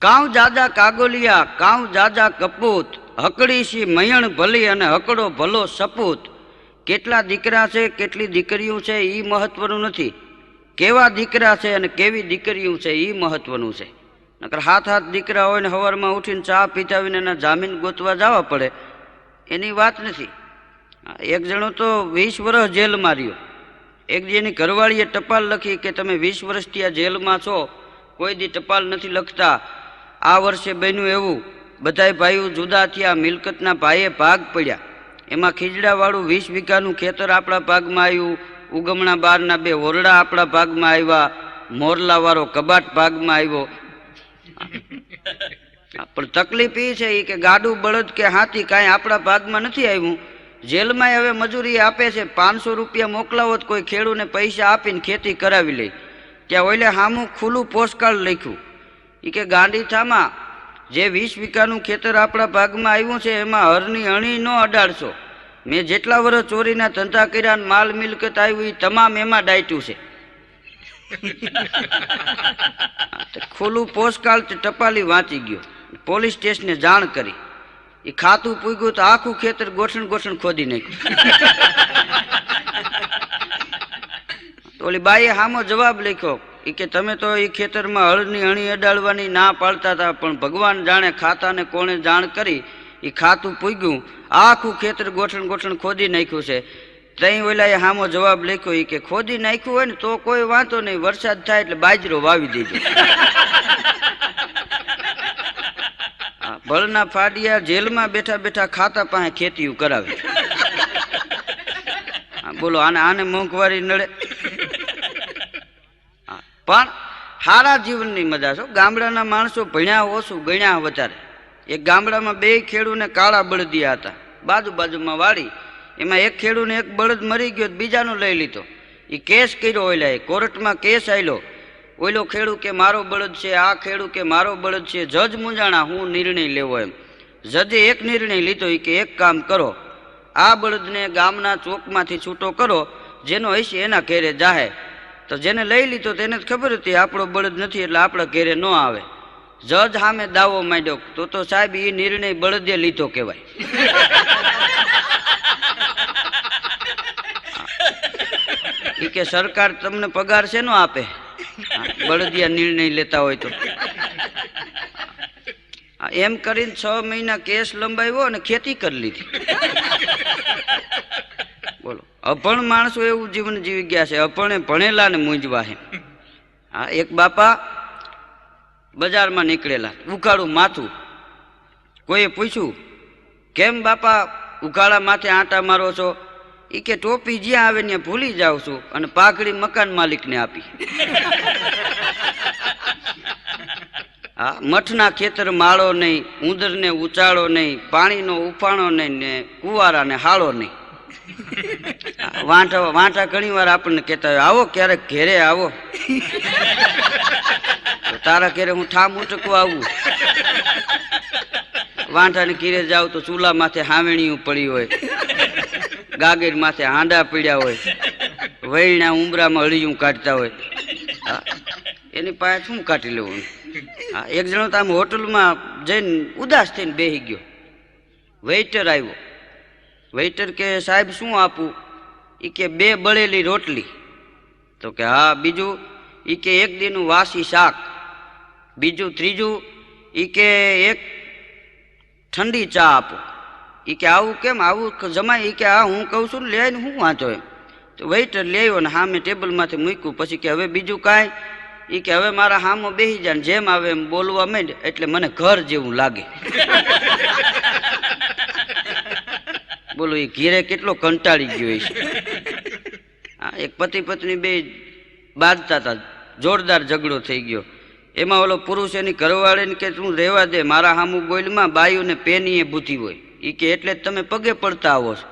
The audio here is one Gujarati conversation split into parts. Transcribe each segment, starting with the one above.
કાઉ જાજા કાગોલિયા કાઉ જાજા કપૂત, હકડી સી મયણ ભલી અને હકડો ભલો સપૂત. કેટલા દીકરા છે કેટલી દીકરીઓ છે એ મહત્વનું નથી, કેવા દીકરા છે અને કેવી દીકરીઓ છે એ મહત્વનું છે. નકર હાથ દીકરા હોય ને સવારમાં ઉઠીને ચા પીતાવીને એના જામીન ગોતવા જવા પડે એની વાત નથી. એક જણો તો 20 વર્ષ જેલમાં રહ્યો. એક દી એની ઘરવાળીએ ટપાલ લખી કે તમે 20 વર્ષથી આ જેલમાં છો, કોઈ દી ટપાલ નથી લખતા. આ વર્ષે બન્યું એવું, બધાય ભાઈઓ જુદા થયા, મિલકતના ભાઈએ ભાગ પડ્યા. એમાં ખીજડાવાળું 20 વીઘાનું ખેતર આપણા ભાગમાં આવ્યું, ઉગમણા બારના 2 ઓરડા આપણા ભાગમાં આવ્યા, મોરલાવાળો કબાટ ભાગમાં આવ્યો. પણ તકલીફ એ છે કે ગાડું બળદ કે હાથી કાંઈ આપણા ભાગમાં નથી આવ્યું. જેલમાં હવે મજૂરી આપે છે, 500 રૂપિયા મોકલાવો તો કોઈ ખેડૂને પૈસા આપીને ખેતી કરાવી લે. ત્યાં ઓલે સામું ખુલ્લું પોસ્ટકાર્ડ લખ્યું એ કે ગાંડી થામાં જે 20 વીઘાનું ખેતર આપણા ભાગમાં આવ્યું છે એમાં હરની અણી ન અડાડશો. મેં જેટલા વર્ષ ચોરીના ધંધા કર્યા માલ મિલકત આવ્યું એ તમામ એમાં ડાયટ્યું છે. ખુલ્લું પોસ્ટકાર્ડ ટપાલી વાંચી ગયો, પોલીસ સ્ટેશને જાણ કરી. એ ખાતું પૂગ્યું તો આખું ખેતર ગોઠણ ગોઠણ ખોદી નાખ્યું. ઓલી બાઈએ સામો જવાબ લખ્યો એ કે તમે તો એ ખેતરમાં હળની અણી અડાડવાની ના પાડતા હતા, પણ ભગવાન જાણે ખાતાને કોણે જાણ કરી એ ખાતું પૂગ્યું, આખું ખેતર ગોઠણ ગોઠણ ખોદી નાખ્યું છે. તઈ ઓલાએ સામો જવાબ લખ્યો એ કે ખોદી નાખ્યું હોય ને તો કોઈ વાંધો નહીં, વરસાદ થાય એટલે બાજરો વાવી દેજો. ભળના ફાડિયા જેલમાં બેઠા બેઠા ખાતા પાસે ખેતીયું કરાવે. બોલો આને મોંઘવારી નડે? પણ સારા જીવનની મજા છો. ગામડાના માણસો ભણ્યા ઓછું ગણ્યા વધારે. એક ગામડામાં 2 ખેડૂને કાળા બળદિયા હતા, બાજુમાં વાડી. એમાં એક ખેડૂને એક બળદ મરી ગયો, બીજાનો લઈ લીધો. એ કેસ કર્યો, ઓલા કોર્ટમાં કેસ આવેલો. ઓલો ખેડૂ કે મારો બળદ છે, આ ખેડૂ કે મારો બળદ છે. જજ મૂંઝાણા હું નિર્ણય લેવો એમ. જજે એક નિર્ણય લીધો કે એક કામ કરો, આ બળદને ગામના ચોકમાંથી છૂટો કરો, જેનો હશે એના ઘેરે જાહે. તો જેને લઈ લીધો તેને ખબર હતી આપણો બળદ નથી એટલે આપણા ઘેરે ન આવે. જજ સામે દાવો માંડ્યો તો સાહેબ એ નિર્ણય બળદે લીધો કહેવાય. એ કે સરકાર તમને પગાર શેનો આપે બળદિયા નિર્ણય લેતા હોય તો? એમ કરીને 6 મહિના કેસ લંબાવ્યો અને ખેતી કરી લીધી. બોલો અભણ માણસો એવું જીવન જીવી ગયા છે, અભણે ભણેલા ને મૂંઝવા છે. હા, એક બાપા બજારમાં નીકળેલા, ઉઘાડું માથું. કોઈએ પૂછ્યું કેમ બાપા ઉઘાડા માથે આંટા મારો છો? એ કે ટોપી જ્યાં આવે ત્યાં ભૂલી જાઉં છું અને પાઘડી મકાન માલિકને આપી. હા, મઠના ખેતર માળો નહીં, ઉંદરને ઉચાળો નહીં, પાણીનો ઉફાણો નહીં ને કુવારાને હાળો નહીં. વાંટા ઘણી વાર આપણને કહેતા હોય આવો ક્યારેક ઘેરે આવો. તારા ઘેરે હું ઠામ ઉટકવા આવું? વાંટાને ઘીરે જાવ તો ચૂલા માથે હાવેણીયું પડી હોય, ગાગર માથે હાંડા પીડ્યા હોય, વૈણા ઉમરામાં અળિયું કાઢતા હોય. એની પાસે શું કાઢી લેવું? હા, એક જણો તો આમ હોટલમાં જઈને ઉદાસ થઈને બેસી ગયો. વેઇટર આવ્યો. વેઇટર કે સાહેબ શું આપું? એ કે 2 બળેલી રોટલી. તો કે હા, બીજું? એ કે 1 દીનું વાસી શાક. બીજું? ત્રીજું? એ કે 1 ઠંડી ચા આપો. એ કે આવું કેમ? આવું જમાય? એ કે હા હું કહું છું ને, લે ને હું વાંચો એમ. તો વેઇટર લે આવ્યો ને સામે ટેબલમાંથી મૂક્યું. પછી કે હવે બીજું કાંઈ? એ કે હવે મારા હામો બેસી જાય ને જેમ આવે એમ બોલવા માંડ એટલે મને ઘર જેવું લાગે. બોલો એ ઘેરે કેટલો કંટાળી ગયો છે. હા, એક પતિ પત્ની 2 બાંધતા હતા, જોરદાર ઝઘડો થઈ ગયો. એમાં ઓલો પુરુષ એની ઘરવાળીને કે તું રહેવા દે, મારા હામું બોલમાં બાયુને પેનીએ બુદ્ધિ હોય. એ કે એટલે જ તમે પગે પડતા આવો છો?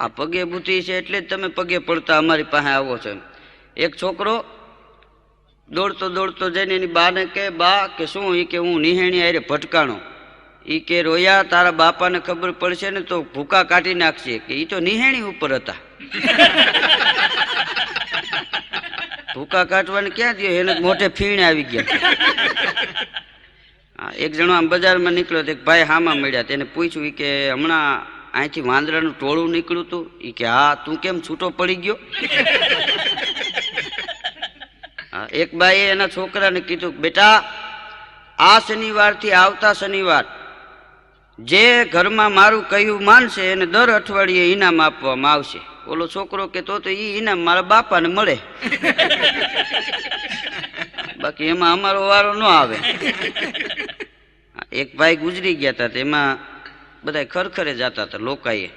આ પગે બુદ્ધિ છે એટલે જ તમે પગે પડતા અમારી પાસે આવો છો એમ. એક છોકરો દોડતો દોડતો જઈને એની બાને કે બા કે શું? એ કે હું નિહેણી આરે ભટકાણો. એ કે રોયા, તારા બાપાને ખબર પડશે ને તો ભૂકા કાઢી નાખશે. કે એ તો નિહેણી ઉપર હતા. ભૂકા કાઢવાને ક્યાં દે, એને મોઢે ફીણ આવી ગયા. એક જણો આમ બજારમાં નીકળ્યો તો એક ભાઈ હામાં મળ્યા, તેને પૂછ્યું કે હમણાં અહીંથી વાંદરાનું ટોળું નીકળ્યું હતું? એ કે હા, તું કેમ છૂટો પડી ગયો? એક ભાઈએ એના છોકરાને કીધું, બેટા આ શનિવારથી આવતા શનિવાર જે ઘરમાં મારું કહ્યું માનશે એને દર અઠવાડિયે ઇનામ આપવામાં આવશે. ઓલો છોકરો કે તો એ ઇનામ મારા બાપાને મળે, બાકી એમાં અમારો વારો ન આવે. એક ભાઈ ગુજરી ગયા હતા, તેમાં બધા ખરખરે જતા હતા લોકાએ.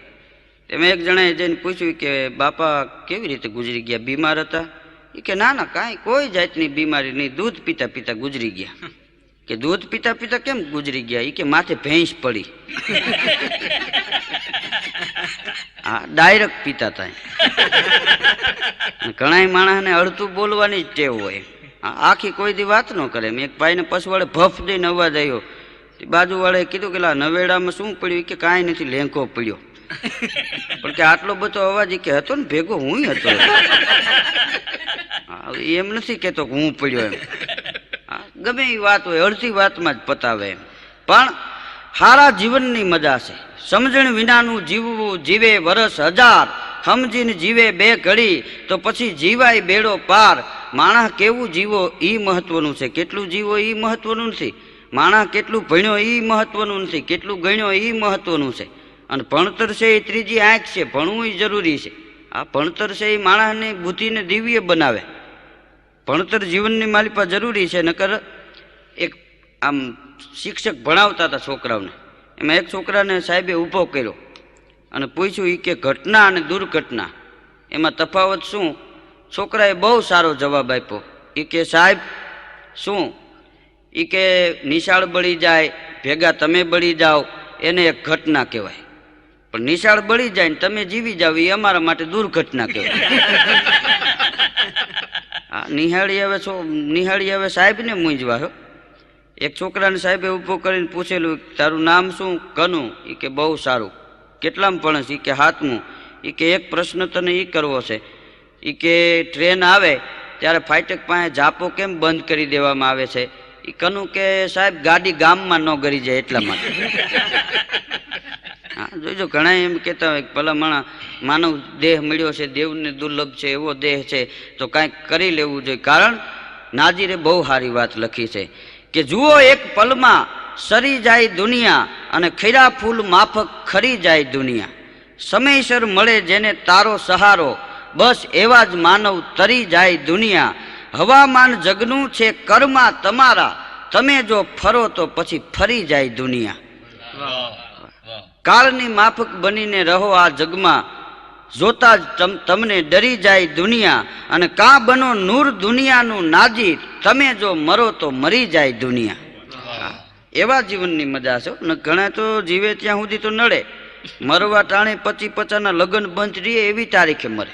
તેમાં એક જણાએ જઈને પૂછ્યું કે બાપા કેવી રીતે ગુજરી ગયા, બીમાર હતા? એ કે ના ના, કાંઈ કોઈ જાતની બીમારી નહીં, દૂધ પીતા પીતા ગુજરી ગયા. કે દૂધ પીતા પીતા કેમ ગુજરી ગયા? એ કે માથે ભેંસ પડી. હા, ડાયરેક્ટ પીતા હતા. ઘણા માણસને અડધું બોલવાની જ ટેવ હોય, આખી કોઈ દી વાત ન કરે. મેં એક ભાઈને પસવાડે ભફ દઈને અવાજ આવ્યો, બાજુવાળાએ કીધું કે નવેડામાં શું પડ્યું? કે કાંઈ નથી, લેંકો પડ્યો. પણ કે આટલો બધો અવાજ કે હતો ને ભેગો હું હતો. એમ નથી કેતો કે હું પડ્યો એમ. ગમે એ વાત હોય અડધી વાતમાં જ પતાવે એમ. પણ સારા જીવનની મજા છે. સમજણ વિનાનું જીવવું, જીવે વરસ હજાર, સમજીને જીવે બે ઘડી તો પછી જીવાય બેડો પાર. માણસ કેવું જીવો એ મહત્વનું છે, કેટલું જીવો એ મહત્વનું નથી. માણસ કેટલું ભણ્યો એ મહત્વનું નથી, કેટલું ગણ્યો એ મહત્વનું છે. અને ભણતર છે એ ત્રીજી આંખ છે, ભણવું એ જરૂરી છે. આ ભણતર છે એ માણસની બુદ્ધિને દિવ્ય બનાવે. ભણતર જીવનની માલિપા જરૂરી છે. નકર એક આમ શિક્ષક ભણાવતા હતા છોકરાઓને, એમાં એક છોકરાને સાહેબે ઊભો કર્યો અને પૂછ્યું એ કે ઘટના અને દુર્ઘટના એમાં તફાવત શું? છોકરાએ બહુ સારો જવાબ આપ્યો. એ કે સાહેબ શું? એ કે નિશાળ બળી જાય ભેગા તમે બળી જાઓ એને એક ઘટના કહેવાય, પણ નિશાળ બળી જાય ને તમે જીવી જાવ એ અમારા માટે દુર્ઘટના કહેવાય. હા, નિહાળી હવે સાહેબને મૂંઝવા હો. એક છોકરાને સાહેબે ઊભો કરીને પૂછેલું, તારું નામ શું? કનુ. એ કે બહુ સારું. કેટલામાં ભણસ? એ કે 7મું. એ કે એક પ્રશ્ન તને એ કરવો છે. એ કે ટ્રેન આવે ત્યારે ફાટક પાસે જાપો કેમ બંધ કરી દેવામાં આવે છે? એ કનુ કે સાહેબ ગાડી ગામમાં ન ગરી જાય એટલા માટે. હા, જોઈજો ઘણા એમ કહેતા હોય કે ભલા માનવ દેહ મળ્યો છે, દેવને દુર્લભ છે, એવો દેહ છે તો કાંઈક કરી લેવું જોઈએ. કારણ નાજીરે બહુ સારી વાત લખી છે કે જુઓ એક પલમાં સરી જાય દુનિયા અને ખીરા ફૂલ માફક ખરી જાય દુનિયા. સમયસર મળે જેને તારો સહારો, બસ એવા જ માનવ તરી જાય દુનિયા. હવામાન જગનું છે કર્મા તમારા, તમે જો ફરો તો પછી ફરી જાય દુનિયા. કાળની માફક બનીને રહો આ જગમાં, જોતા જ તમને ડરી જાય દુનિયા. અને કાં બનો નૂર દુનિયાનું નાજી, તમે જો મરો તો મરી જાય દુનિયા. એવા જીવનની મજા છે. ઘણા તો જીવે ત્યાં સુધી તો નડે, મરવા ટાણે 25-50ના લગ્ન બંધ રહીએ એવી તારીખે મરે.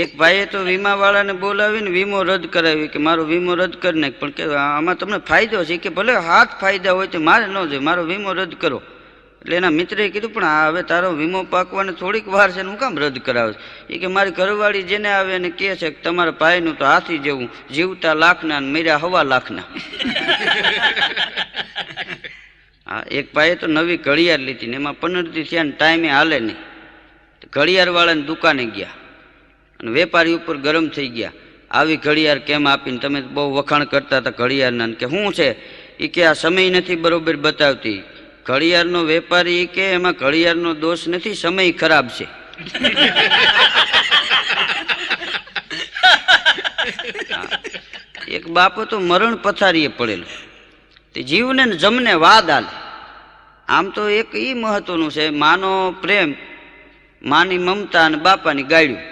એક ભાઈએ તો વીમાવાળાને બોલાવીને વીમો રદ કરાવી કે મારો વીમો રદ કરી નાખ. પણ કે આમાં તમને ફાયદો છે? કે ભલે 7 ફાયદા હોય તો મારે ન જોઈએ, મારો વીમો રદ કરો. એટલે એના મિત્રએ કીધું પણ હવે તારો વીમો પાકવાને થોડીક વાર છે ને હું કામ રદ કરાવે? એ કે મારી ઘરવાળી જેને આવે એને કહે છે કે તમારા ભાઈનું તો હાથી જેવું, જીવતા લાખના ને મર્યા 1.25 લાખના. હા, એક ભાઈએ તો નવી ઘડિયાળ લીધી ને એમાં 15 દી થયા ને ટાઈમે હાલે નહીં. ઘડિયાળવાળાની દુકાને ગયા અને વેપારી ઉપર ગરમ થઈ ગયા, આવી ઘડિયાળ કેમ આપીને? તમે બહુ વખાણ કરતા હતા ઘડિયાળના. કે શું છે? એ કે આ સમય નથી બરોબર બતાવતી. ઘડિયાળનો વેપારી કે એમાં ઘડિયાળનો દોષ નથી, સમય ખરાબ છે. એક બાપો તો મરણ પથારીએ પડેલો, તે જીવને જમને વાદ આલે. આમ તો એક એ મહત્વનું છે, માનો પ્રેમ, માની મમતા અને બાપાની ગાળ્યું.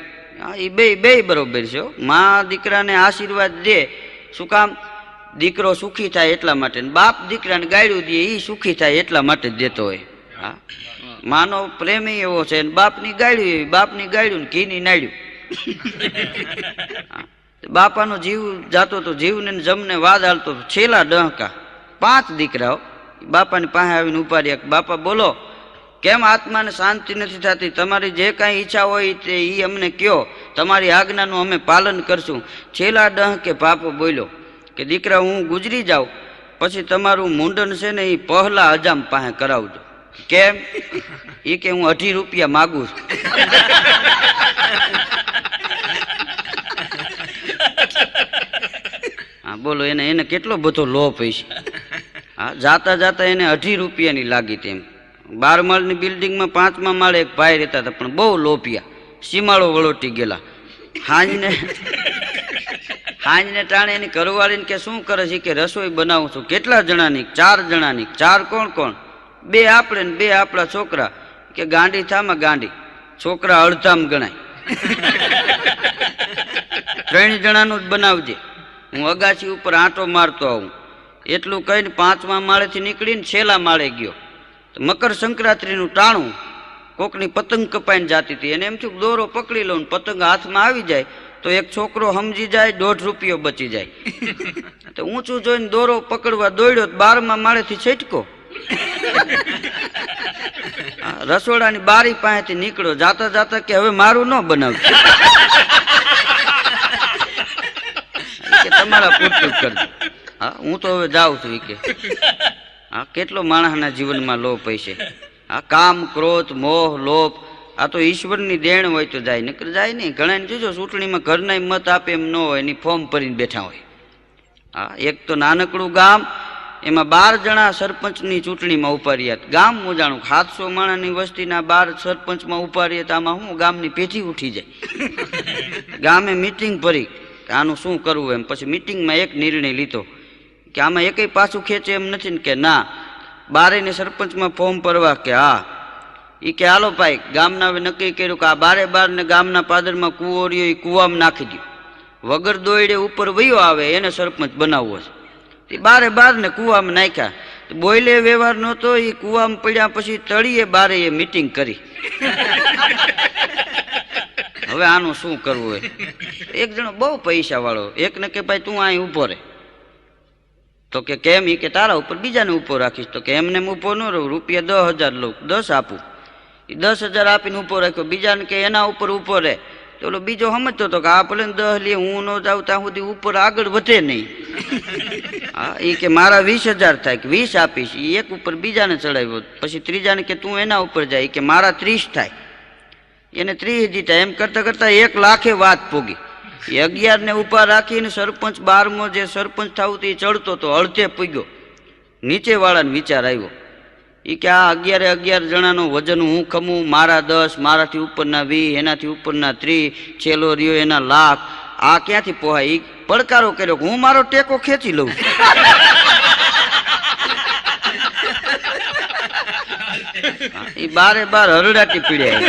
હા, એ બે બરોબર છે. મા દીકરાને આશીર્વાદ દે, શું કામ? દીકરો સુખી થાય એટલા માટે. બાપ દીકરાને ગાળ્યું દે એ સુખી થાય એટલા માટે જ દેતો હોય. હા, માનો પ્રેમ એવો છે, બાપની ગાળ્યું એવી, બાપની ગાળ્યું ને ઘીની નાળ્યું. બાપાનો જીવ જાતો તો જીવને જમને વાદ હાલતો. છેલ્લા ડહકા 5 દીકરાઓ બાપાની પાસે આવીને ઉભા રહ્યા. બાપા બોલો. કેમ આત્માને શાંતિ નથી થતી? તમારી જે કાંઈ ઈચ્છા હોય તે એ અમને કહો, તમારી આજ્ઞાનું અમે પાલન કરશું. છેલ્લા ડંકે બાપો બોલ્યો કે દીકરા, હું ગુજરી જાઉં પછી તમારું મુંડન છે ને એ પહેલા હજામ પાસે કરાવજો. કેમ? એ કે હું 18 રૂપિયા માગું છું. હા બોલો, એને કેટલો બધો લોભ હશે. હા, જાતા જાતા એને 18 રૂપિયાની લાગી તેમ. 12 માળની બિલ્ડિંગમાં 5મા માળે એક ભાઈ રહેતા હતા, પણ બહુ લોભિયા, સીમાડો વળોટી ગયેલા. હાંજને ટાણે એની ઘરવાળીને કે શું કરે છે? કે રસોઈ બનાવું છું. કેટલા જણાની? 4 જણાની. 4 કોણ કોણ? 2 આપણે ને 2 આપણા છોકરા. કે ગાંડી થામાં ગાંડી, છોકરા અડધામ ગણાય. 3 જણાનું જ બનાવજે, હું અગાસી ઉપર આંટો મારતો આવું. એટલું કહીને 5મા માળેથી નીકળીને છેલ્લા માળે ગયો. મકર સંક્રાંતિનું ટાણું, કોકની પતંગ કપાઈને જાતી હતી. એને એમ થયું દોરો પકડી લઉં, પતંગ હાથમાં આવી જાય તો એક છોકરો સમજી જાય, 1.5 રૂપિયો બચી જાય. તો ઊંચું જોઈને દોરો પકડવા દોડ્યો, 12મા માળેથી છટકો. રસોડાની બારી પાસેથી નીકળ્યો, જાતા જાતા કે હવે મારું ન બનાવજો, કે તમારા પૂરતું કરજો. હા, હું તો હવે જાઉં છું. કે હા, કેટલો માણસના જીવનમાં લોભ હશે. આ કામ, ક્રોધ, મોહ, લોભ, આ તો ઈશ્વરની દેણ હોય તો જાય, નકર જાય નહીં. ઘણાને જોજો ચૂંટણીમાં ઘરના મત આપે એમ ન હોય, એની ફોર્મ ભરીને બેઠા હોય. હા, એક તો નાનકડું ગામ, એમાં 12 જણા સરપંચની ચૂંટણીમાં ઉભા રહ્યા. ગામ મોજાણું, 700 માણસની વસ્તીના 12 સરપંચમાં ઉભા રહ્યા. તો આમાં શું ગામની પેઠી ઉઠી જાય. ગામે મિટિંગ ભરી કે આનું શું કરવું એમ. પછી મિટિંગમાં એક નિર્ણય લીધો કે આમાં એકેય પાછું ખેંચે એમ નથી ને. કે ના, 12ને સરપંચમાં ફોર્મ ભરવા. કે હા. એ કે હાલો ભાઈ, ગામના હવે નક્કી કર્યું કે આ 12 ને ગામના પાદરમાં કૂવો રહ્યો એ કૂવામાં નાખી દો. વગર દોયડે ઉપર વયો આવે એને સરપંચ બનાવવો છે. 12 ને કૂવામાં નાખ્યા. બોયલે વ્યવહાર નહોતો, એ કૂવામાં પડ્યા. પછી તળીએ 12 એ મિટિંગ કરી. હવે આનું શું કરવું હોય? એક જણો બહુ પૈસા વાળો એકને કે ભાઈ તું અહીં ઊભો રહે. તો કે કેમ? એ કે તારા ઉપર બીજાને ઊભો રાખીશ. તો કે એમને ઊભો ન રહું, રૂપિયા 10,000 લઉં, 10 આપું. એ 10,000 આપીને ઊભો રાખ્યો. બીજાને કે એના ઉપર ઊભો રહે. તો ઓલો બીજો સમજતો હતો કે આ ભલે 10 લે, હું ન જાઉં ત્યાં સુધી ઉપર આગળ વધે નહીં. હા, એ કે મારા 20,000 થાય, કે 20 આપીશ. એ એક ઉપર બીજાને ચડાવ્યો. પછી ત્રીજાને કે તું એના ઉપર જાય, કે મારા 30 થાય. એને 30 જીતા. એમ કરતા કરતા 1 લાખે વાત પોગી. એ 11 ને ઊભા રાખીને સરપંચ 12મો જે સરપંચ થવું તે ચડતો તો અડધે પૂગ્યો. નીચે વાળાને વિચાર આવ્યો. એ કે આ 11 જણાનું વજન હું ખમું, મારા 10, મારાથી ઉપરના 20, એનાથી ઉપરના 30, છેલ્લો રહ્યો એના લાખ, આ ક્યાંથી પોહાય? એ પડકારો કર્યો કે હું મારો ટેકો ખેંચી લઉં. એ 12 હરડાટી પીડ્યા.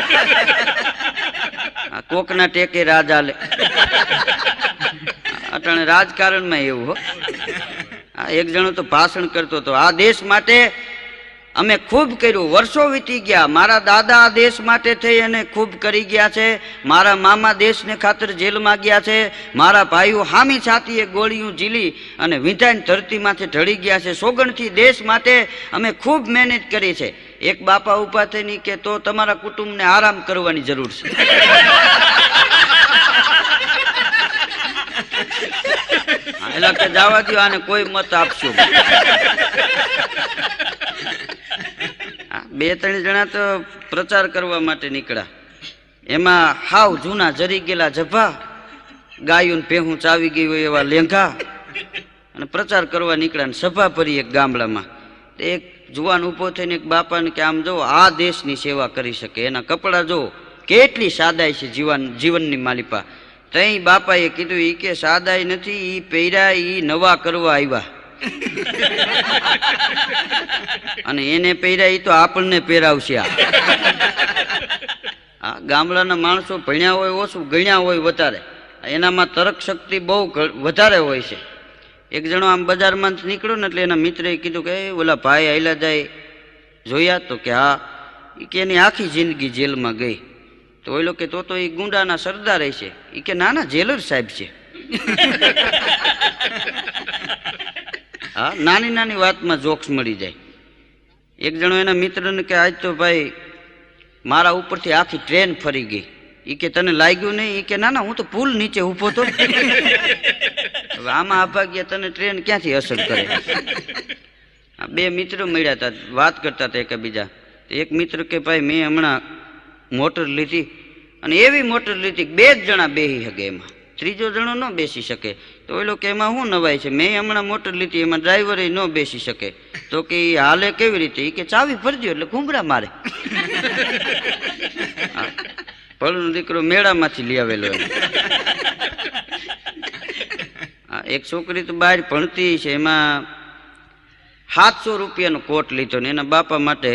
કોકના ટેકે રાજ હાલે. અટાણે રાજકારણમાં એવું હો. એક જણો તો ભાષણ કરતો હતો, આ દેશ માટે અમે ખૂબ કર્યું, વર્ષો વીતી ગયા. મારા દાદા આ દેશ માટે થઈ અને ખૂબ કરી ગયા છે. મારા મામા દેશને ખાતર જેલમાં ગયા છે. મારા ભાઈઓ હામી છાતીએ ગોળીયું ઝીલી અને વિંધાઈને ધરતીમાંથી ઢળી ગયા છે. સોગણથી દેશ માટે અમે ખૂબ મહેનત કરી છે. એક બાપા ઊભા થઈને કે તો તમારા કુટુંબને આરામ કરવાની જરૂર છે. એટલે કે જવા દો, આને કોઈ મત આપશો. 2-3 જણા તો પ્રચાર કરવા માટે નીકળ્યા. એમાં હાવ જૂના જરી ગયેલા જભા, ગાયું ને ભેહું ચાવી ગઈ હોય એવા લેંઘા, અને પ્રચાર કરવા નીકળ્યા. ને સભા ભરી એક ગામડામાં. એક જુવાન ઊભો થઈને એક બાપાને કે આમ જો આ દેશની સેવા કરી શકે, એના કપડાં જો કેટલી સાદાઈ છે જીવનની માલિપા. તઈ બાપાએ કીધું, એ કે સાદાઈ નથી, એ પહેર્યા એ નવા કરવા આવ્યા. અને એને પહેર્યા એ તો આપણને પહેરાવશે. આ ગામડાના માણસો ભણ્યા હોય ઓછું, ગણ્યા હોય વધારે, એનામાં તર્ક શક્તિ બહુ વધારે હોય છે. એક જણો આમ બજારમાં નીકળ્યો ને એટલે એના મિત્રએ કીધું કે ઓલા ભાઈ આયલા જાય જોયા? તો કે હા. એ કે એની આખી જિંદગી જેલમાં ગઈ. તો ઓલો કે તો એ ગુંડાના સરદાર છે. એ કે ના ના, જેલર સાહેબ છે. હા, નાની નાની વાતમાં જોક્સ મળી જાય. એક જણો એના મિત્રને કે આજ તો ભાઈ મારા ઉપરથી આખી ટ્રેન ફરી ગઈ. એ કે તને લાગ્યું નહીં? એ કે ના ના, હું તો પુલ નીચે ઊભો તો. હવે આમાં અભાગ્ય તને ટ્રેન ક્યાંથી અસર કરે? આ બે મિત્રો મળ્યા હતા, વાત કરતા હતા એકબીજા. એક મિત્ર કે ભાઈ મેં હમણાં મોટર લીધી અને એવી મોટર લીધી બે જ જણા બેસી શકે એમાં, ત્રીજો જણો ન બેસી શકે. તો ઓલો કે એમાં શું નવાય છે? મેં હમણાં મોટર લીધી, એમાં ડ્રાઈવર ન બેસી શકે. તો કે એ હાલે કેવી રીતે? એ કે ચાવી ભરજો એટલે ઘૂંઘરા મારે. ભળનો દીકરો મેળામાંથી લઈ આવેલો. એક છોકરી તો બહાર ભણતી છે, એમાં 700 રૂપિયાનો કોટ લીધો ને એના બાપા માટે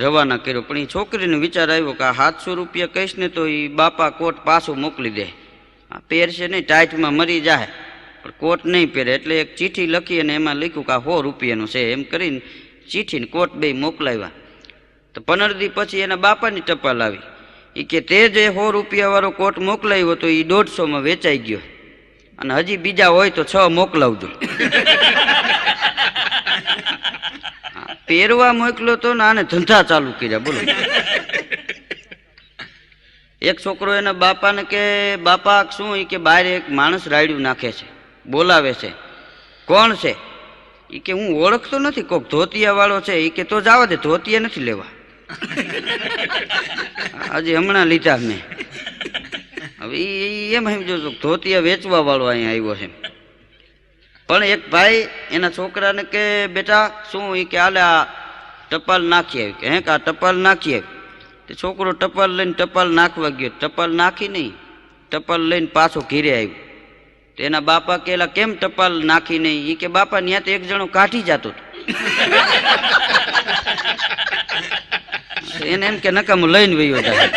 રવાના કર્યો. પણ એ છોકરીને વિચાર આવ્યો કે આ 700 રૂપિયા કહીશ ને તો એ બાપા કોટ પાછું મોકલી દે, પહેરશે નહીં, ટાઈટમાં મરી જાય, પણ કોટ નહીં પહેરે. એટલે એક ચીઠી લખી અને એમાં લખ્યું કે આ 100 રૂપિયાનું છે. એમ કરીને ચીઠીને કોટ બે મોકલાવ્યા. તો 15 દી પછી એના બાપાની ટપાલ આવી. એ કે તે જે 100 રૂપિયાવાળો કોટ મોકલાવ્યો તો એ 150માં વેચાઈ ગયો અને હજી બીજા હોય તો 6 મોકલાવજો. પહેરવા મોકલો તો ને આને ધંધા ચાલુ કર્યા. બોલો. એક છોકરો એના બાપાને કે બાપા શું? એ કે બહાર એક માણસ રાયડું નાખે છે, બોલાવે છે. કોણ છે? એ કે હું ઓળખતો નથી, કોક ધોતિયા વાળો છે. એ કે તો જવા દે, ધોતિયા નથી લેવા, હજી હમણાં લીધા મેં. હવે એમ સમજો ધોતિયા વેચવા વાળો અહીંયા આવ્યો છે. પણ એક ભાઈ એના છોકરાને કે બેટા શું? એ કે હાલે આ ટપાલ નાખી આવી. કે હે કે આ ટપાલ નાખી આવી. તે છોકરો ટપાલ લઈને ટપાલ નાખવા ગયો. ટપાલ નાખી નહીં, ટપાલ લઈને પાછો ઘીરે આવ્યો. તેના બાપા કેલા કેમ ટપાલ નાખી નહીં? એ કે બાપા ત્યાં તો એક જણો કાઢી જતો હતો. એને એમ કે નકામું લઈને વયો જાય.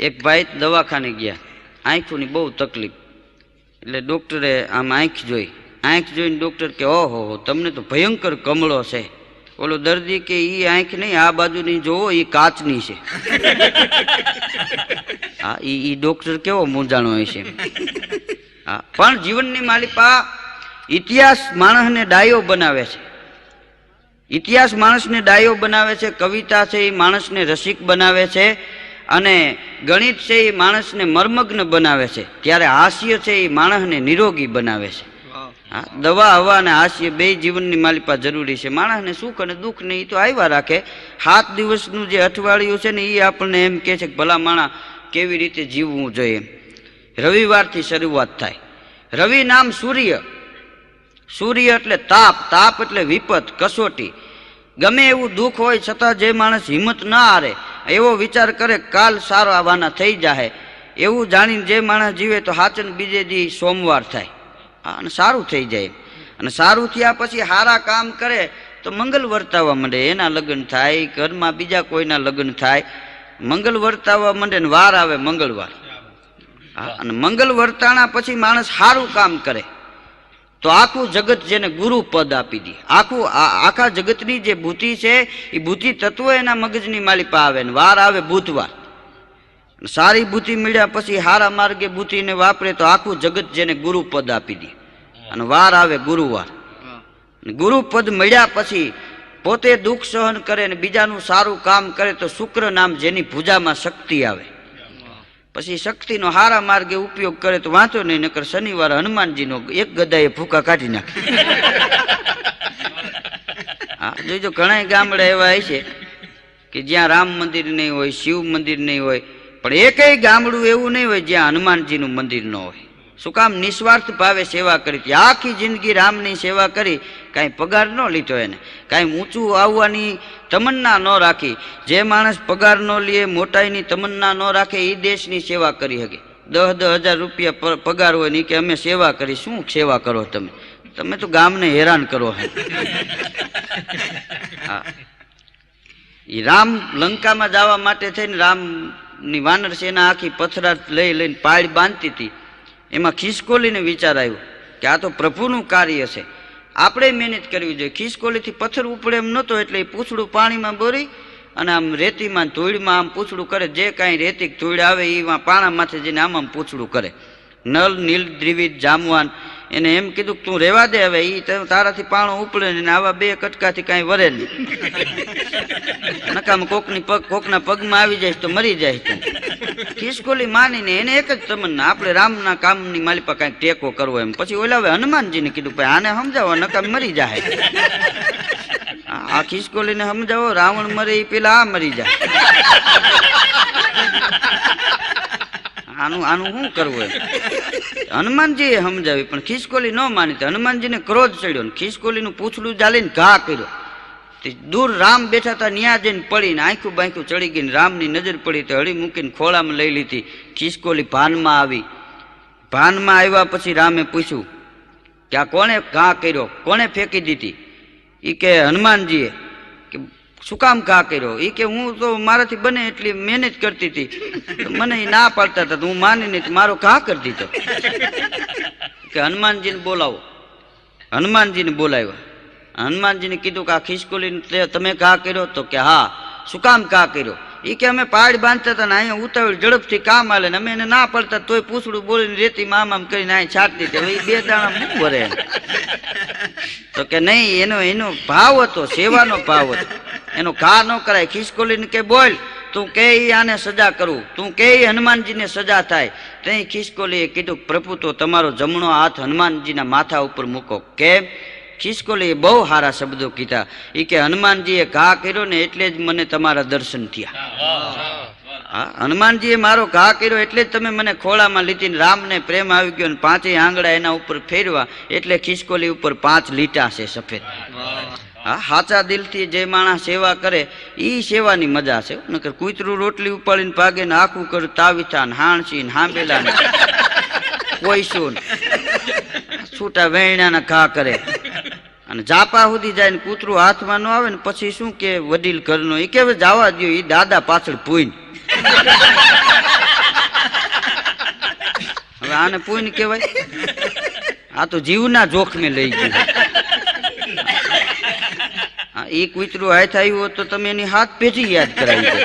એક ભાઈ દવાખાને ગયા, આંખોની બહુ તકલીફ. એટલે ડોક્ટરે આમ આંખ જોઈને ડોક્ટર કે ઓહો તમને તો ભયંકર કમળો છે. ઓલો દર્દી કે એ આંખ નહીં, આ બાજુની જોવો, એ કાચની છે. હા, એ ડોક્ટર કેવો મૂંઝાણો હોય છે. હા, પણ જીવનની માલિપા ઇતિહાસ માણસને ડાયો બનાવે છે. ઇતિહાસ માણસને ડાયો બનાવે છે. કવિતા છે એ માણસને રસિક બનાવે છે. અને ગણિત છે એ માણસને મર્મગ્ન બનાવે છે. ત્યારે હાસ્ય છે એ માણસને નિરોગી બનાવે છે. હા, દવા હવા અને હાસ્ય બે જીવનની માલિપા જરૂરી છે. માણસને સુખ અને દુઃખ ને એ તો આવ્યા રાખે. 7 દિવસનું જે અઠવાડિયું છે ને એ આપણને એમ કહે છે કે ભલા માણા કેવી રીતે જીવવું જોઈએ. રવિવારથી શરૂઆત થાય. રવિ નામ સૂર્ય. સૂર્ય એટલે તાપ, તાપ એટલે વિપત, કસોટી. ગમે એવું દુઃખ હોય છતાં જે માણસ હિંમત ના હારે, એવો વિચાર કરે કાલ સારો આવવાના થઈ જાય, એવું જાણીને જે માણસ જીવે તો હાચન બીજે દી સોમવાર થાય અને સારું થઈ જાય. અને સારું થયા પછી સારા કામ કરે તો મંગલ વર્તાવા માંડે. એના લગ્ન થાય, ઘરમાં બીજા કોઈના લગ્ન થાય, મંગલ વર્તાવા માંડે ને વાર આવે મંગળવાર. અને મંગલ વર્તાણા પછી માણસ સારું કામ કરે તો આખું જગત જેને ગુરુ પદ આપી દે. આખા જગતની જે બુદ્ધિ છે એ બુદ્ધિ તત્વ એના મગજની માલિપા આવે ને વાર આવે બુધવાર. સારી બુદ્ધિ મળ્યા પછી હારા માર્ગે બુદ્ધિને વાપરે તો આખું જગત જેને ગુરુ પદ આપી દે અને વાર આવે ગુરુવાર. ગુરુ પદ મળ્યા પછી પોતે દુઃખ સહન કરે ને બીજાનું સારું કામ કરે તો શુક્ર નામ જેની ભુજામાં શક્તિ આવે. પછી શક્તિનો હારા માર્ગે ઉપયોગ કરે તો વાંચો નહીં, નકર શનિવારે હનુમાનજીનો એક ગદાએ ભૂકા કાઢી નાખે. હા, જોઈજો ઘણા ગામડા એવા છે કે જ્યાં રામ મંદિર નહીં હોય, શિવ મંદિર નહીં હોય, પણ એકેય ગામડું એવું નહીં હોય જ્યાં હનુમાનજીનું મંદિર ન હોય. શું કામ? નિસ્વાર્થ ભાવે સેવા કરી. આખી જિંદગી રામની સેવા કરી, કાંઈ પગાર ન લીધો એને, કાંઈ ઊંચું આવવાની તમન્ના ન રાખી. જે માણસ પગાર ન લે, મોટાઈની તમન્ના ન રાખે, એ દેશની સેવા કરી શકે. 10,000 રૂપિયા પગાર હોય ને કે અમે સેવા કરી. શું સેવા કરો તમે? તમે તો ગામને હેરાન કરો. હા, એ રામ લંકામાં જવા માટે થઈને રામની વાનર સેના આખી પથરા લઈને પાળ બાંધતી હતી. એમાં ખિસકોલીને વિચાર આવ્યો કે આ તો પ્રભુનું કાર્ય છે, આપણે મહેનત કરવી જોઈએ. ખિસકોલીથી પથ્થર ઉપડે એમ નહોતો, એટલે એ પૂછડું પાણીમાં બોરી અને આમ રેતીમાં ધૂળમાં આમ પૂછડું કરે. જે કાંઈ રેતી ધૂળ આવે એમાં પાણા માથે જઈને આમ પૂછડું કરે. નલ નીલ દ્રિવિડ જામવાન એને એમ કીધું કે તું રહેવા દે, હવે એ તારાથી પાણો ઉપડે ને આવા 2 કટકાથી કાંઈ વરે નહીં, નકામ કોકના પગમાં આવી જાય તો મરી જાય તું. ખિસકોલી માનીને એને એક જ તમન્ના, આપણે રામના કામની માલિપા કાંઈક ટેકો કરવો એમ. પછી ઓલા હવે હનુમાનજીને કીધું ભાઈ આને સમજાવો નકામ મરી જાય. આ ખિસકોલીને સમજાવો રાવણ મરે એ પેલા આ મરી જાય. આનું શું કરવું એમ. હનુમાનજીએ સમજાવી પણ ખિસકોલી ન માની. હનુમાનજીને ક્રોધ ચડ્યો ને ખિસકોલીનું પૂછડું જાલીને ઘા કર્યો. દૂર રામ બેઠા હતા ન્યા જઈને પડીને આંખું બાંખું ચડી ગઈ. રામની નજર પડી તો હળી મૂકીને ખોળામાં લઈ લીધી. ખિસકોલી ભાનમાં આવી. ભાનમાં આવ્યા પછી રામે પૂછ્યું કે આ કોણે ઘા કર્યો, કોણે ફેંકી દીધી? એ કે હનુમાનજીએ. કે શું કામ ઘા કર્યો? એ કે હું તો મારાથી બને એટલી મહેનત કરતી હતી, મને એ ના પાડતા હતા તો હું માની નહીં, મારો ઘા કરી દીધો. કે હનુમાનજીને બોલાવો. હનુમાનજીને બોલાવ્યા. હનુમાનજીને કીધું કે આ ખિસકોલીને તમે ઘા કર્યો? તો કે હા. શું કામ ઘા કર્યો? એ કે અમે પાડ બાંધતા હતા ને અહીંયા ઉતાવળ ઝડપથી કામ હાલે ને અમે એને ના પડતા તોય પૂછડું બોલીને રેતી આમ કરીને અહીં છાંટતી હતી, હવે એ 2 દાણા શું ભરે? તો કે નહીં, એનો ભાવ હતો, સેવાનો ભાવ હતો, એનો ઘા ન કરાય. ખિસકોલીને કે બોલ, તું કે આને સજા કરું, તું કે હનુમાનજીને સજા થાય. ત્યાં ખિસકોલીએ કીધું પ્રભુ તો તમારો જમણો હાથ હનુમાનજીના માથા ઉપર મૂકો. કેમ? ખિસકોલીએ બહુ સારા શબ્દો કીધા. એ કે હનુમાનજીએ ઘા કર્યો ને એટલે જ મને તમારા દર્શન થયા. હા, હનુમાનજીએ મારો ઘા કર્યો એટલે જ તમે મને ખોળામાં લીધી. રામને પ્રેમ આવી ગયો ને 5 આંગળા એના ઉપર ફેરવા એટલે ખિસકોલી ઉપર 5 લીટા છે સફેદ. હા, સાચા દિલથી જે માણસ સેવા કરે એ સેવાની મજા છે. નકર કૂતરું રોટલી ઉપાડીને ભાગે ને આખું કર તાવીથા ને હાણસી ને હાંબેલા ને કોઈશું છૂટા વેણ્યાના ઘા કરે અને જાપા સુધી જાય ને કૂતરું હાથમાં ન આવે ને પછી શું કે વડીલ ઘરનો એ કે જવા દો, એ દાદા પાછળ પૂઈન. હવે આને પૂઈન કહેવાય? આ તો જીવના જોખમે લઈ ગયું. એ કૂતરું હાથ આવ્યું હોત તો તમે એની હાથ પેઢી યાદ કરાવી દો.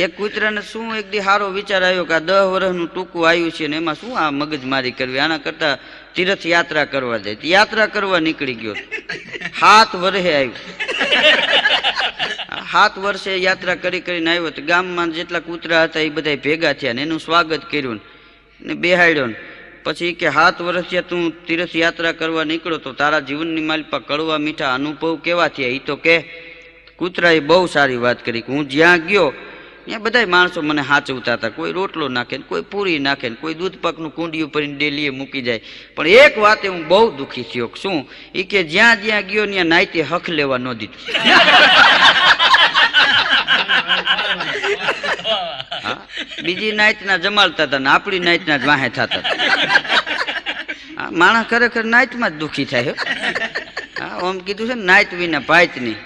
એક કૂતરાને શું એક દી સારો વિચાર આવ્યો કે આ 10 વર્ષનું ટૂંકું આવ્યું છે ને એમાં શું આ મગજમારી કરવી, આના કરતા તીર્થ યાત્રા કરવા જાય. યાત્રા કરવા નીકળી ગયો. 7 વર્ષે આવ્યું. 7 વર્ષે યાત્રા કરીને આવ્યો તો ગામમાં જેટલા કૂતરા હતા એ બધા ભેગા થયા ને એનું સ્વાગત કર્યું ને બેહાડ્યો ને પછી કે 7 વર્ષ થયા તું તીર્થ યાત્રા કરવા નીકળ્યો તો તારા જીવનની માલિપા કડવા મીઠા અનુભવ કેવા થયા? એ તો કે કૂતરાએ બહુ સારી વાત કરી કે હું જ્યાં ગયો ત્યાં બધા માણસો મને હાચવતા હતા. કોઈ રોટલો નાખે ને કોઈ પૂરી નાખે ને કોઈ દૂધ પાકનું કુંડિયું ભરીને ડેલીએ મૂકી જાય. પણ એક વાતે હું બહુ દુઃખી થયો. શું? એ કે જ્યાં જ્યાં ગયો ત્યાં નાઈતે હક લેવા ન દીધું. હા, બીજી નાઈટના જમાડતા હતા ને આપણી નાઈટના જ વાહે થતા હતા. હા, માણસ ખરેખર નાઈટમાં જ દુઃખી થાય. હા, આમ કીધું છે ને નાઈટ વિના ભાત નહીં.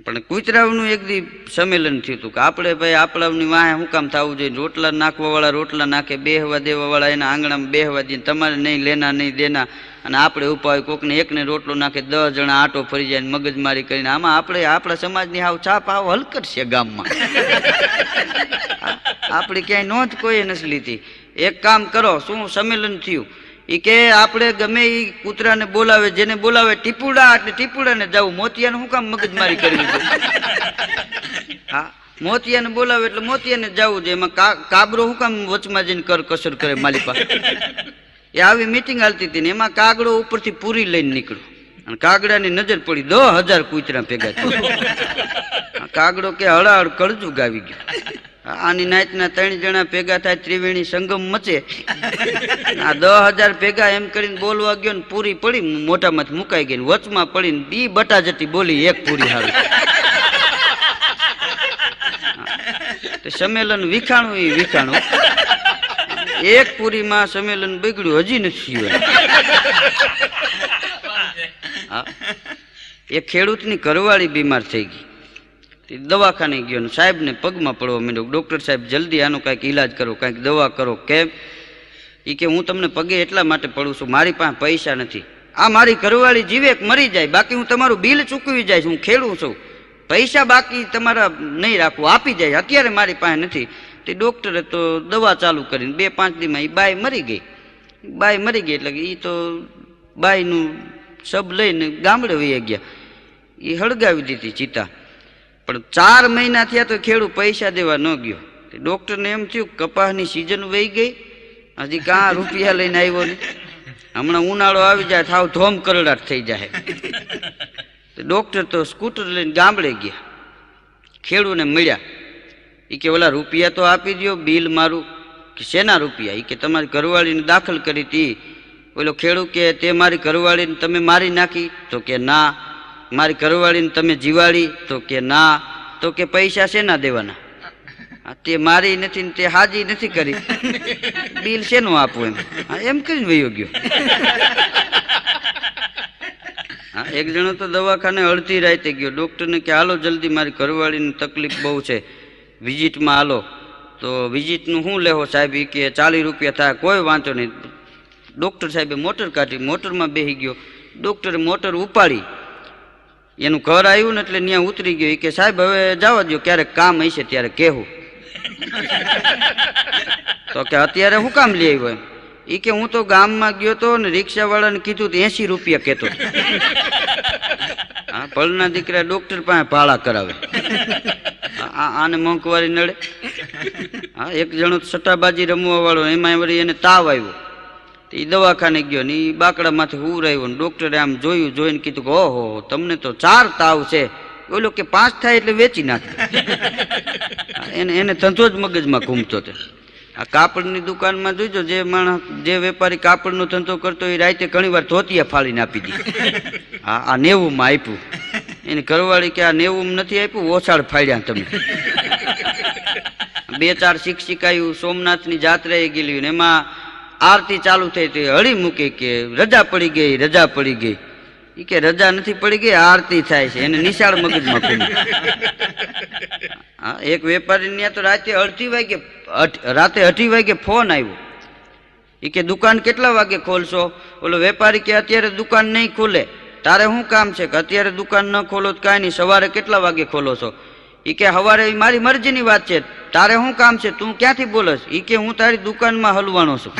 પણ કૂતરાઓનું એક દી સંમેલન થયું હતું કે આપણે ભાઈ આપણાની વાહે શું કામ થવું જોઈએ? રોટલા નાખવા વાળા રોટલા નાખે, બેહવા દેવા વાળા એના આંગણામાં બેહવા દે, તમારે નહીં લેના નહીં દેના. અને આપણે ઉપાય કોકને એકને રોટલો નાખે 10 જણા આટો ફરી જાય મગજમારી કરીને. આમાં આપણે આપણા સમાજની હાવ છાપ હાવ હલકટ છે ગામમાં. આપણી ક્યાંય નોંધ કોઈ નથી લીધી. એક કામ કરો, શું સંમેલન થયું? એ કે આપણે ગમે એ કૂતરાને બોલાવે, જેને બોલાવે ટીપુડા એટલે ટીપુડાને જવું. મોતિયાને શું કામ મગજમારી કરવી છે? હા, મોતિયાને બોલાવે એટલે મોતિયાને જવું છે. એમાં કાબરો શું કામ વચમાં જઈને કસર કરે માલિપા? એ આવી મિટિંગ હાલતી હતી ને એમાં કાગડો ઉપરથી પૂરી લઈને નીકળ્યો અને કાગડાની નજર પડી 10,000 કૂતરા ભેગા થયા. કાગડો કે હળાહળ કળજુગ આવી ગયો. આની નાઈટના 3 જણા ભેગા થાય, ત્રિવેણી સંગમ મચે. આ 10,000 ભેગા એમ કરીને બોલવા ગયો ને પૂરી પડી મોઢામાંથી મુકાઈ ગઈ, વચમાં પડીને દી બટા જતી બોલી એક પૂરી હારી. સંમેલન વિખાણું એ વિખાણું. એક પૂરીમાં સંમેલન બગડ્યું, હજી નથી થયું. હા, એક ખેડૂતની ઘરવાળી બીમાર થઈ ગઈ. દવાખાને ગયો ને સાહેબને પગમાં પડવા માંડ્યો. ડૉક્ટર સાહેબ જલ્દી આનો કાંઈક ઈલાજ કરો, કાંઈક દવા કરો. કેમ? એ કે હું તમને પગે એટલા માટે પડું છું, મારી પાસે પૈસા નથી. આ મારી ઘરવાળી જીવે મરી જાય, બાકી હું તમારું બિલ ચૂકવી જાય. હું ખેડૂત છું, પૈસા બાકી તમારા નહીં રાખવું, આપી જાય. અત્યારે મારી પાસે નથી. તે ડૉક્ટરે તો દવા ચાલુ કરીને 2-5 દીમાં એ બાઈ મરી ગઈ. બાઈ મરી ગઈ એટલે એ તો બાઈનું શબ લઈને ગામડે વહી ગયા. એ હળગાવી દીધી ચિતા. પણ 4 મહિના થયા તો ખેડૂત પૈસા દેવા ન ગયો. ડૉક્ટરને એમ થયું કપાસની સિઝન વહી ગઈ, હજી કાં રૂપિયા લઈને આવ્યો ને, હમણાં ઉનાળો આવી જાય થાવ ધોમ કરડાટ થઈ જાય. ડૉક્ટર તો સ્કૂટર લઈને ગામડે ગયા, ખેડૂને મળ્યા. એ કે ઓલા રૂપિયા તો આપી દો, બિલ મારું. કે શેના રૂપિયા? એ કે તમારી ઘરવાળીને દાખલ કરી હતી. ઓલો ખેડૂત કે તે મારી ઘરવાળીને તમે મારી નાખી? તો કે ના. મારી ઘરવાળીને તમે જીવાડી? તો કે ના. તો કે પૈસા શેના દેવાના? તે મારી નથી ને તે હાજી નથી કરી, બિલ શેનું આપવું? એમ એમ કરીને વયો ગયો. હા, એક જણો તો દવાખાને અડધી રાતે ગયો. ડૉક્ટરને કે હાલો જલ્દી, મારી ઘરવાળીની તકલીફ બહુ છે, વિઝિટમાં હાલો. તો વિઝિટનું શું લેવો સાહેબ? એ કે 40 રૂપિયા થાય. કોઈ વાંધો નહીં. ડૉક્ટર સાહેબે મોટર કાઢી, મોટરમાં બેસી ગયો. ડૉક્ટરે મોટર ઉપાડી, એનું ઘર આવ્યું ને એટલે ત્યાં ઉતરી ગયો. એ કે સાહેબ હવે જવા દો, ક્યારેક કામ હશે ત્યારે કહેવું. તો કે અત્યારે શું કામ લઈ આવ્યો? એમ એ કે હું તો ગામમાં ગયો તો ને રિક્ષાવાળાને કીધું તો 80 રૂપિયા કહેતો. હા, ભલના દીકરા ડૉક્ટર પાસે ભાડા કરાવે. આને મોંઘવારી નડે. હા, એક જણો સટ્ટાબાજી રમવા વાળો, એમાં વળી એને તાવ આવ્યો. એ દવાખાને ગયો ને એ બાકડામાંથી ઉરાવ્યો ને ડૉક્ટરે આમ જોયું, જોઈને કીધું કે ઓહો તમને તો 4 તાવ છે. ઓલો કે 5 થાય એટલે વેચી નાખે. એને ધંધો જ મગજમાં ઘૂમતો હતો. આ કાપડની દુકાનમાં જોઈજો, જે માણસ જે વેપારી કાપડનો ધંધો કરતો એ રાતે ઘણી વાર ધોતિયા ફાડીને આપી દીધી. હા, આ 90માં આપ્યું. એની ઘરવાળી કે આ 90 નથી આપ્યું, ઓછાળ ફાડ્યા તમે. 2-4 શિક્ષિકાયું સોમનાથની જાત્રાએ ગયેલી ને એમાં આરતી ચાલુ થઈ તો હળી મૂકી કે રજા પડી ગઈ, રજા પડી ગઈ. એ કે રજા નથી પડી ગઈ, આરતી થાય છે. એને નિશાળ મગજમાં ઘૂમી. હા, એક વેપારી ત્યાં તો રાતે 2:30 વાગે ફોન આવ્યો. એ કે દુકાન કેટલા વાગે ખોલશો? ઓલો વેપારી કે અત્યારે દુકાન નહીં ખોલે. તારે શું કામ છે? કે અત્યારે દુકાન ન ખોલો તો કાંઈ નહીં, સવારે કેટલા વાગે ખોલો છો? એ કે સવારે મારી મરજીની વાત છે, તારે શું કામ છે? તું ક્યાંથી બોલસ? એ કે હું તારી દુકાનમાં હલવાનો છું.